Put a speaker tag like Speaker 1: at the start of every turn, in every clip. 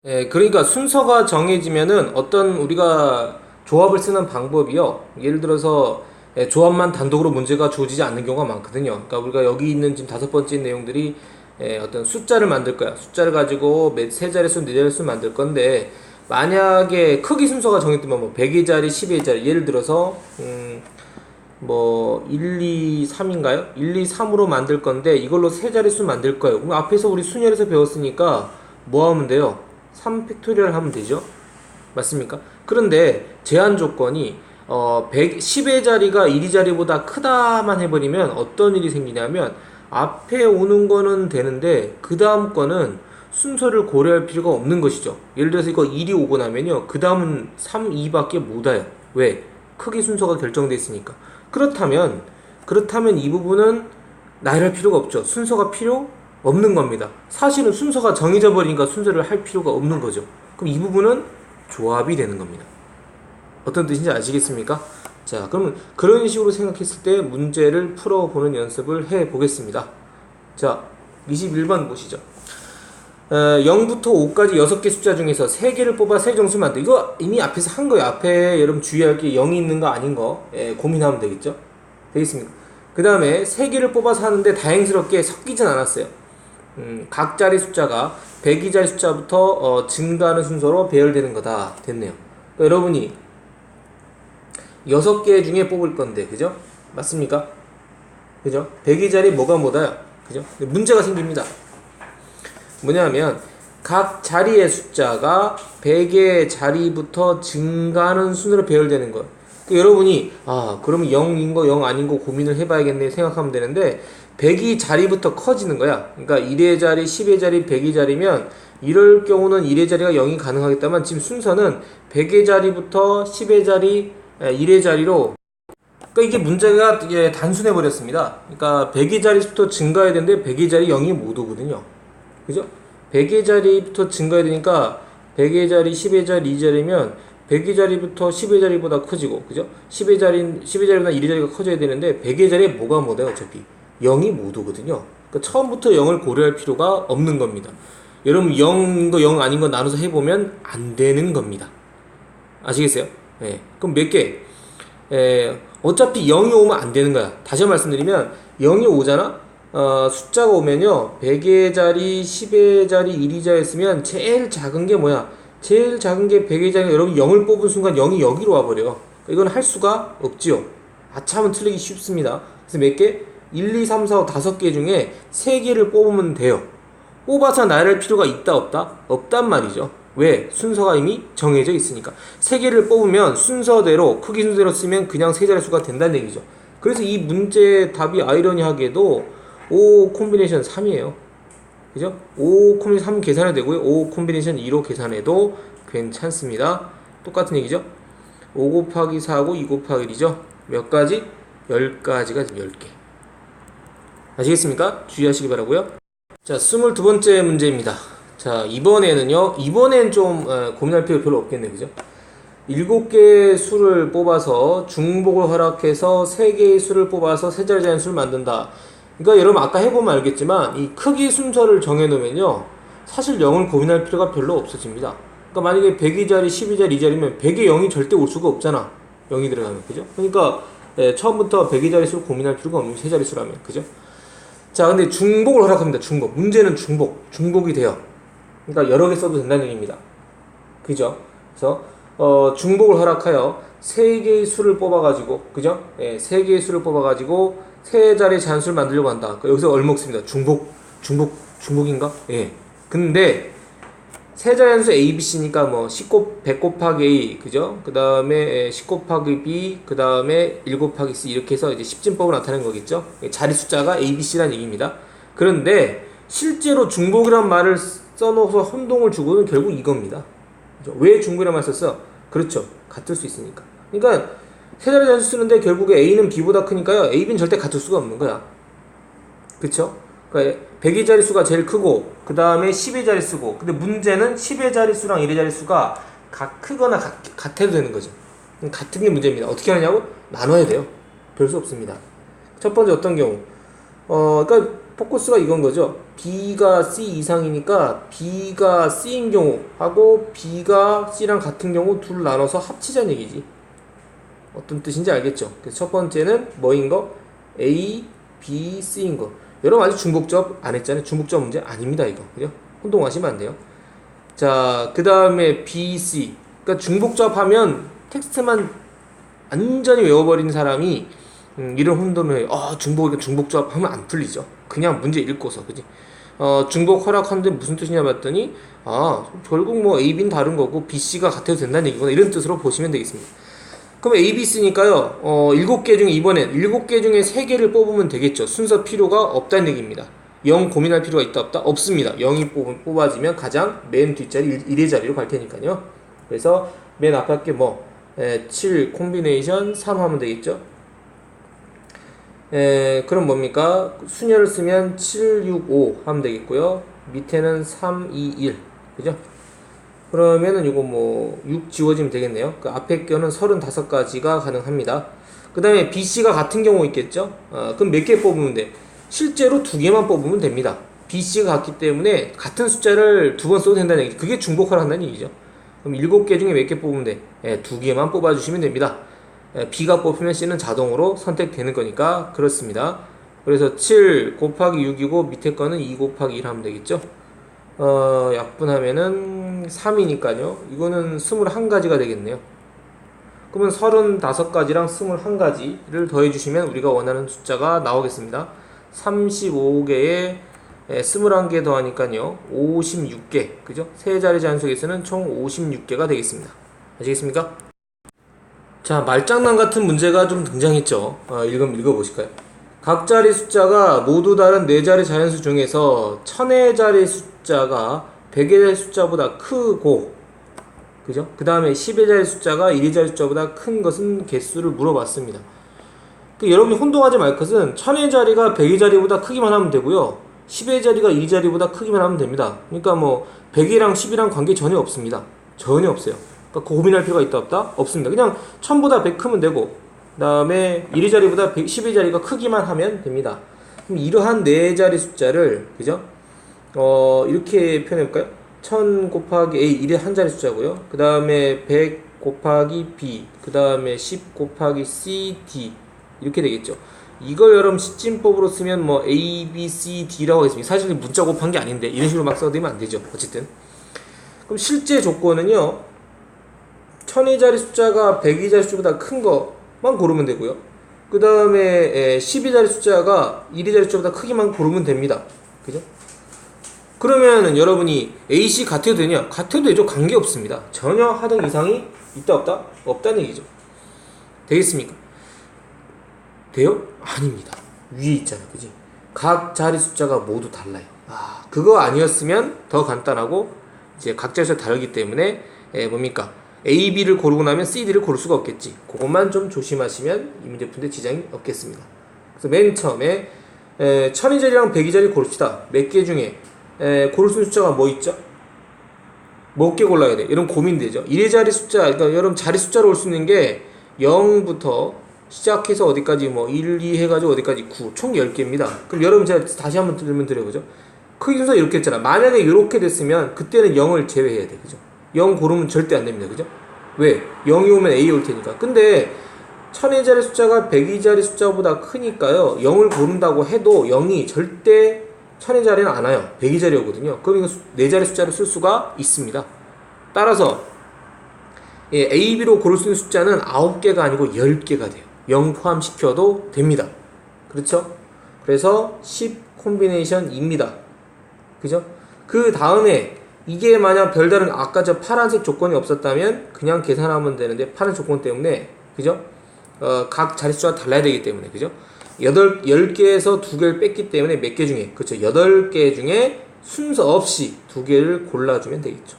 Speaker 1: 그러니까 순서가 정해지면은 어떤 우리가 조합을 쓰는 방법이요. 예를 들어서 조합만 단독으로 문제가 주어지지 않는 경우가 많거든요. 그러니까 우리가 여기 있는 지금 다섯 번째 내용들이 어떤 숫자를 만들 거야. 숫자를 가지고 세 자릿수, 네 자릿수 만들 건데 만약에 크기 순서가 정해지면 뭐 100의 자리, 10의 자리 예를 들어서 뭐 1, 2, 3인가요? 1, 2, 3으로 만들 건데 이걸로 세 자릿수 만들 거예요. 그럼 앞에서 우리 순열에서 배웠으니까 뭐 하면 돼요? 3 팩토리얼 하면 되죠. 맞습니까? 그런데 제한 조건이 10의 자리가 1의 자리보다 크다만 해버리면 어떤 일이 생기냐면 앞에 오는 거는 되는데 그 다음 거는 순서를 고려할 필요가 없는 것이죠. 예를 들어서 이거 1이 오고 나면요. 그 다음은 3, 2밖에 못 와요. 왜? 크기 순서가 결정돼 있으니까. 그렇다면 이 부분은 나열할 필요가 없죠. 순서가 필요 없는 겁니다. 사실은 순서가 정해져 버리니까 순서를 할 필요가 없는 거죠. 그럼 이 부분은 조합이 되는 겁니다. 어떤 뜻인지 아시겠습니까? 자, 그러면 그런 식으로 생각했을 때 문제를 풀어보는 연습을 해보겠습니다. 자, 21번 보시죠. 0부터 5까지 6개 숫자 중에서 3개를 뽑아 세정수 만들. 이거 이미 앞에서 한 거예요. 앞에 여러분 주의할 게 0이 있는 거 아닌 거 고민하면 되겠죠? 되겠습니까? 그 다음에 3개를 뽑아서 하는데 다행스럽게 섞이진 않았어요. 각 자리 숫자가 100이 자리 숫자부터 증가하는 순서로 배열되는 거다. 됐네요. 그러니까 여러분이 6개 중에 뽑을 건데, 그죠? 맞습니까? 그죠? 100이 자리 뭐가 뭐다요? 그죠? 문제가 생깁니다. 뭐냐면 각 자리의 숫자가 100의 자리부터 증가하는 순으로 배열되는 거예요. 그러니까 여러분이 그러면 0인 거 0 아닌 거 고민을 해봐야겠네 생각하면 되는데 100이 자리부터 커지는 거야. 그러니까 1의 자리, 10의 자리, 100의 자리면 이럴 경우는 1의 자리가 0이 가능하겠다만 지금 순서는 100의 자리부터 10의 자리, 1의 자리로 그러니까 이게 문제가 단순해 버렸습니다. 그러니까 100의 자리부터 증가해야 되는데 100의 자리 0이 못 오거든요. 그죠? 100의 자리부터 증가해야 되니까 100의 자리, 10의 자리, 2자리면 100의 자리부터 10의 자리보다 커지고 그죠? 10의 자리보다 1의 자리가 커져야 되는데 100의 자리에 뭐가 못 와요 어차피 0이 못 오거든요. 그러니까 처음부터 0을 고려할 필요가 없는 겁니다. 여러분 0인 거 0 아닌 거 나눠서 해보면 안 되는 겁니다. 아시겠어요? 네. 그럼 몇 개? 어차피 0이 오면 안 되는 거야. 다시 말씀드리면 0이 오잖아? 숫자가 오면요 100의 자리, 10의 자리, 1의 자리 했으면 제일 작은 게 뭐야? 제일 작은 게 100의 자리. 여러분 0을 뽑은 순간 0이 여기로 와버려. 이건 할 수가 없지요. 아차하면 틀리기 쉽습니다. 그래서 몇 개? 1, 2, 3, 4, 5, 5개 중에 3개를 뽑으면 돼요. 뽑아서 나열할 필요가 있다 없다? 없단 말이죠. 왜? 순서가 이미 정해져 있으니까. 3개를 뽑으면 순서대로 크기 순서대로 쓰면 그냥 세 자릿수가 된다는 얘기죠. 그래서 이 문제의 답이 아이러니하게도 5 콤비네이션 3이에요. 그죠? 5 콤비네이션 3 계산해도 되고요. 5 콤비네이션 2로 계산해도 괜찮습니다. 똑같은 얘기죠. 5 곱하기 4하고 2 곱하기 1이죠. 몇 가지? 10가지가 10개. 아시겠습니까? 주의하시기 바라고요. 자, 22번째 문제입니다. 자, 이번엔 좀 고민할 필요 별로 없겠네, 그죠? 7개의 수를 뽑아서 중복을 허락해서 3개의 수를 뽑아서 세 자리 자연수를 만든다. 그러니까 여러분 아까 해보면 알겠지만 이 크기 순서를 정해놓으면요 사실 0을 고민할 필요가 별로 없어집니다. 그러니까 만약에 100의 자리, 10의 자리, 2자리면 100에 0이 절대 올 수가 없잖아. 0이 들어가면, 그죠? 그러니까 처음부터 100의 자리 수를 고민할 필요가 없는 세 자리 수라면, 그죠? 자, 근데 중복을 허락합니다. 중복. 문제는 중복이 돼요. 그러니까 여러 개 써도 된다는 얘기입니다. 그죠? 그래서 중복을 허락하여 3개의 수를 뽑아가지고, 그죠? 예, 3개의 수를 뽑아가지고 세 자리의 잔수를 만들려고 한다. 그러니까 여기서 얼먹습니다. 중복인가? 예. 근데 세 자리 잔수 A, B, C니까 뭐 100 곱하기 A, 그죠? 그 다음에 10 곱하기 B, 그 다음에 1 곱하기 C 이렇게 해서 이제 십진법을 나타내는 거겠죠? 자리 숫자가 A, B, C라는 얘기입니다. 그런데 실제로 중복이란 말을 써놓아서 혼동을 주고는 결국 이겁니다. 그죠? 왜 중복이란 말 썼어? 그렇죠. 같을 수 있으니까. 그러니까 세 자리 잔수 쓰는데 결국에 A는 B보다 크니까요. A, B는 절대 같을 수가 없는 거야. 그쵸? 그러니까 100의 자릿수가 제일 크고 그 다음에 10의 자릿수고 근데 문제는 10의 자릿수랑 1의 자릿수가 크거나 같아도 되는 거죠. 같은 게 문제입니다. 어떻게 하느냐고? 나눠야 돼요. 별 수 없습니다. 첫 번째 어떤 경우? 그러니까 포커스가 이건 거죠. B가 C 이상이니까 B가 C인 경우 하고 B가 C랑 같은 경우 둘 나눠서 합치자는 얘기지. 어떤 뜻인지 알겠죠? 그래서 첫 번째는 뭐인 거? A, B, C인 거. 여러분 아직 중복조합 안 했잖아요. 중복조합 문제 아닙니다, 이거. 그죠? 혼동하시면 안 돼요. 자, 그 다음에 B, C. 그러니까 중복조합 하면 텍스트만 완전히 외워버린 사람이 이런 혼돈을 해요. 중복조합 하면 안 풀리죠. 그냥 문제 읽고서, 그지? 중복 허락하는데 무슨 뜻이냐 봤더니, 결국 뭐 A, B는 다른 거고, B, C가 같아도 된다는 얘기구나. 이런 뜻으로 보시면 되겠습니다. 그럼 A, B, C니까요, 7개 중에 이번엔 7개 중에 3개를 뽑으면 되겠죠. 순서 필요가 없다는 얘기입니다. 0 고민할 필요가 있다 없다? 없습니다. 0이 뽑아지면 가장 맨 뒷자리 1의 자리로 갈 테니까요. 그래서 맨 앞에 할게 7 콤비네이션 3 하면 되겠죠. 그럼 뭡니까? 순열을 쓰면 7, 6, 5 하면 되겠고요. 밑에는 3, 2, 1. 그죠? 그러면은 이거 6 지워지면 되겠네요. 그 앞에 거는 35가지가 가능합니다. 그 다음에 BC가 같은 경우 있겠죠? 그럼 몇 개 뽑으면 돼? 실제로 2개만 뽑으면 됩니다. BC가 같기 때문에 같은 숫자를 2번 써도 된다는 얘기죠. 그게 중복을 한다는 얘기죠. 그럼 7개 중에 몇 개 뽑으면 돼? 2개만 뽑아주시면 됩니다. B가 뽑히면 C는 자동으로 선택되는 거니까 그렇습니다. 그래서 7 곱하기 6이고 밑에 거는 2 곱하기 1 하면 되겠죠. 약분하면은 3이니까요. 이거는 21가지가 되겠네요. 그러면 35가지랑 21가지를 더해주시면 우리가 원하는 숫자가 나오겠습니다. 35개에 21개 더하니까요. 56개. 그죠? 세 자리 잔속에서는 총 56개가 되겠습니다. 아시겠습니까? 자, 말장난 같은 문제가 좀 등장했죠. 읽어보실까요? 각 자리 숫자가 모두 다른 4자리 자연수 중에서 1000의 자리 숫자가 100의 자리 숫자보다 크고, 그죠? 그 다음에 10의 자리 숫자가 1의 자리 숫자보다 큰 것은 개수를 물어봤습니다. 여러분이 혼동하지 말 것은 1000의 자리가 100의 자리보다 크기만 하면 되고요. 10의 자리가 2의 자리보다 크기만 하면 됩니다. 그러니까 100이랑 10이랑 관계 전혀 없습니다. 전혀 없어요. 그러니까 고민할 필요가 있다 없다? 없습니다. 그냥 1000보다 100 크면 되고, 그 다음에 1의 자리보다 10의 자리가 크기만 하면 됩니다. 그럼 이러한 4자리 숫자를, 그죠? 이렇게 표현해볼까요? 1000 곱하기 A, 1의 한 자리 숫자고요. 그 다음에 100 곱하기 B, 그 다음에 10 곱하기 C, D. 이렇게 되겠죠. 이걸 여러분 시침법으로 쓰면 A, B, C, D라고 하겠습니다. 사실 문자 곱한 게 아닌데, 이런 식으로 막 써도 되면 안 되죠. 어쨌든. 그럼 실제 조건은요, 1000의 자리 숫자가 100의 자리 숫자보다 큰 것만 고르면 되고요. 그 다음에 10의 자리 숫자가 1의 자리 숫자보다 크기만 고르면 됩니다. 그죠? 그러면은 여러분이 AC 같아도 되냐? 같아도 되죠. 관계없습니다. 전혀 하등 이상이 있다 없다? 없다는 얘기죠. 되겠습니까? 돼요? 아닙니다. 위에 있잖아. 그지? 각 자리 숫자가 모두 달라요. 그거 아니었으면 더 간단하고, 이제 각 자리 숫자 다르기 때문에 뭡니까? A, B를 고르고 나면 C, D를 고를 수가 없겠지. 그것만 좀 조심하시면 이 문제 푸는데 지장이 없겠습니다. 그래서 맨 처음에 1000의 자리랑 100의 자리 고릅시다. 몇 개 중에 고를 수 있는 숫자가 뭐 있죠? 몇 개 골라야 돼? 이런 고민되죠. 1의 자리 숫자, 그러니까 여러분 자리 숫자로 올 수 있는 게 0부터 시작해서 어디까지 1, 2 해가지고 어디까지 9, 총 10개입니다. 그럼 여러분 제가 다시 한번 드려보죠. 크기 순서 이렇게 했잖아. 만약에 이렇게 됐으면 그때는 0을 제외해야 돼. 그죠? 0 고르면 절대 안 됩니다. 그죠? 왜? 0이 오면 A 올 테니까. 근데 1000의 자리 숫자가 100의 자리 숫자보다 크니까요. 0을 고른다고 해도 0이 절대 1000의 자리는 안 와요. 100의 자리 오거든요. 그럼 이거 4자리 숫자를 쓸 수가 있습니다. 따라서 A, B로 고를 수 있는 숫자는 9개가 아니고 10개가 돼요. 0 포함시켜도 됩니다. 그렇죠? 그래서 10 콤비네이션입니다. 그죠? 그 다음에 이게 만약 별다른 아까 저 파란색 조건이 없었다면 그냥 계산하면 되는데, 파란 조건 때문에, 그죠? 각 자리 숫자가 달라야 되기 때문에, 그죠? 10개에서 2개를 뺐기 때문에 몇 개 중에, 그렇죠? 8개 중에 순서 없이 2개를 골라주면 되겠죠.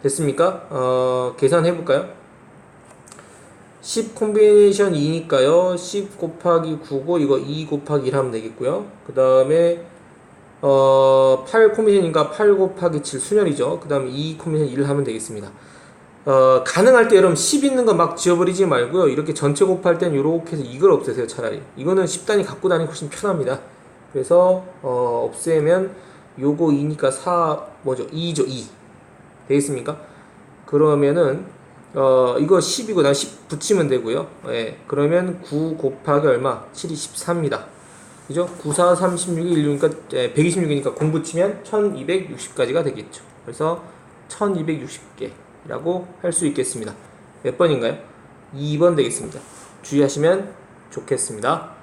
Speaker 1: 됐습니까? 계산해볼까요? 10 콤비네이션 2니까요. 10 곱하기 9고, 이거 2 곱하기 1 하면 되겠고요. 그 다음에 8 콤비네이션이니까 8 곱하기 7 순열이죠. 그 다음에 2 콤비네이션 1을 하면 되겠습니다. 가능할 때 여러분 10 있는 거 막 지워버리지 말고요. 이렇게 전체 곱할 땐 이렇게 해서 이걸 없애세요. 차라리. 이거는 10단위 갖고 다니기 훨씬 편합니다. 그래서 없애면 요거 2니까 4 뭐죠? 2죠. 2 되겠습니까? 그러면은 이거 10이고 난 10 붙이면 되고요. 예. 그러면 9 곱하기 얼마? 7이 14입니다. 그죠? 9, 4, 36이 16이니까 126이니까 0 붙이면 1260까지가 되겠죠. 그래서 1260개라고 할 수 있겠습니다. 몇 번인가요? 2번 되겠습니다. 주의하시면 좋겠습니다.